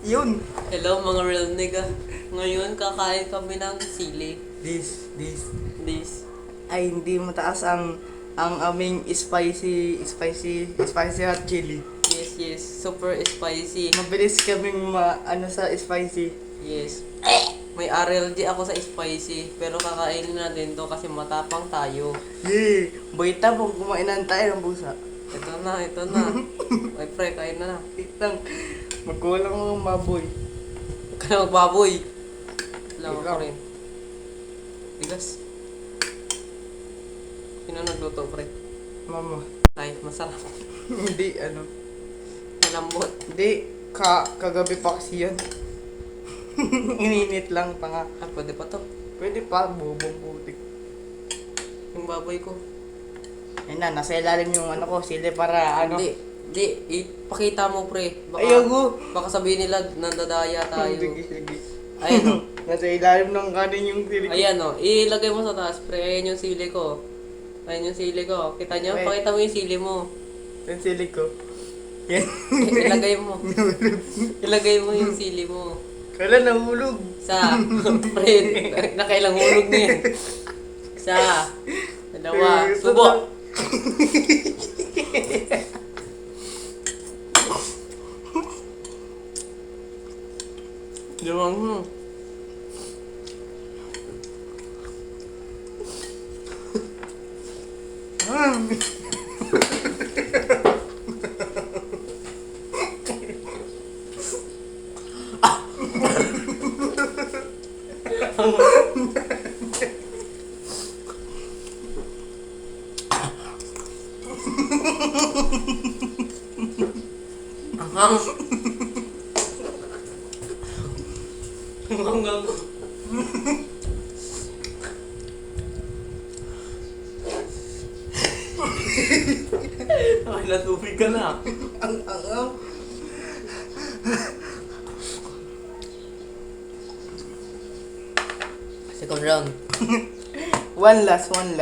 Yun. Hello mga real nigga. Ngayon kakain kami ng sili. This. This. Ay, hindi mataas ang aming spicy hot chili. Yes. Super spicy. Mabilis kaming sa spicy. Yes. May RLG ako sa spicy. Pero kakainin natin to kasi matapang tayo. Yee! Boyta po, kumainan tayo ng busa. Ito na. Ay pre, kain na. Wait lang. Magkulang ng maboy. Huwag ka na magbaboy. Alam ko Ikaw. rin. Bigas. Sino nagluto pre? Mama. Ay, masarap. Hindi, Malambot. Hindi, kagabi pa kasi yun. Ininit lang pa nga. Ah, pwede pa to. Pwede pa, bubong putik. Yung baboy ko. Ayun na, nasa ilalim yung ko, sili para Hindi. Ipakita mo pre. Ayaw. Baka sabihin nila nandadaya tayo. Sige. Ayan o. Nasa ilalim ng kanin yung sili ko. Ayan o. Ilagay mo sa taas pre. Ayan yung sili ko. Kita nyo? Okay. Pakita mo yung sili mo. Yung sili ko. Yan. Ilagay mo. Ilagay mo yung sili mo. Kala nahulog. Isa. Pre, nakailang hulog na yan. Isa. Dalawa. Subo. Limang. Anghang. Anghang. Ay, natubig ka na. Ang. Second round. One last. Hindi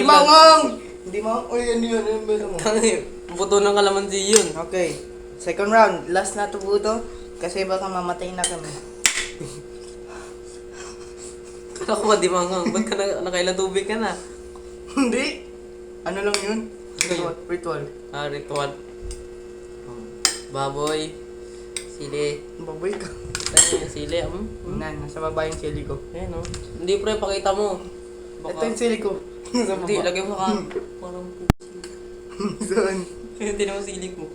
mangang! Hindi mangang. Uy, ano yun? Ano ba mo? Buto ng kalamansi yun. Okay. Second round. Last na to buto. Kasi baka mamatay na kami. Kala ko ba di mangang? Ba't ka nakailang tubig ka na? Hindi. Ano lang yun? Ritual. Ritual. Baboy. Sili. Baboy ka. Ito yung sili. Nasa baba yung sili ko. Ayan o. Hindi pre, pakita mo. Ito yung sili ko. Nasa baba. Hindi, lagay mo ka. Parang Saan? hindi naman sili ko.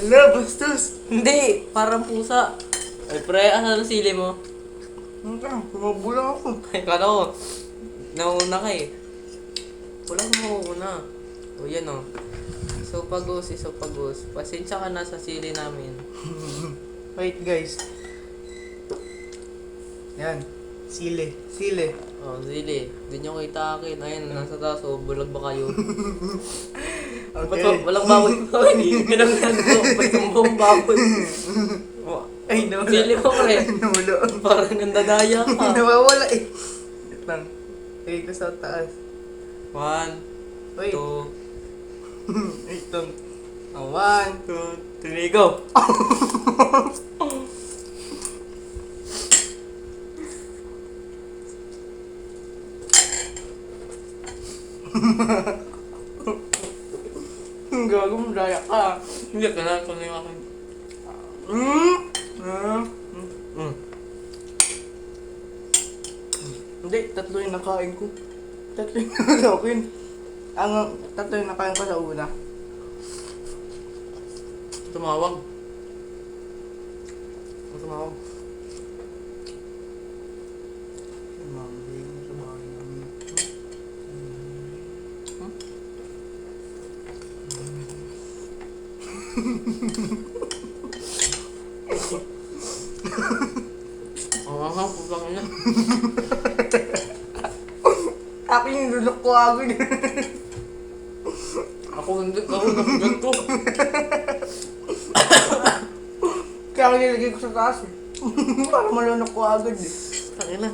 Hala, bastos! Hindi, parang pusa. Ay pre, asan ang sili mo? Mabulang ako. Ay, kala ko. Nauna ka eh. Wala mo una. O yan o. Isopagos. Pasensya ka na sa sili namin. Wait guys. Yan. Sili. O, sili. Hindi nyo kita akin. Ayun, nasa taas o. Bulag ba kayo? Ba't ba? Walang baboy. Pinagyan ko. Ba't yung buong baboy? Ay, nawala. Sili mo pre. Nawala. Parang nandadaya ka. Nawawala eh. Wait lang. Lagay ko sa taas. 1, Wait. 2, Wait lang. 1, 3, go! Gago mo, daya ka. Hindi ka na. Ito na yung akin. Hindi, tatlo yung nakain ko. Tatlo yung nakain. Tatlo yung nakain ko sa una. Tumawag. Mambing sa bahay namin. Putang ina. Akin yung lulok ko agad. Ako hindi ako nakagat ko. Kaya ako nilagay ko sa taas eh. Para malunok ko agad eh. Tangina.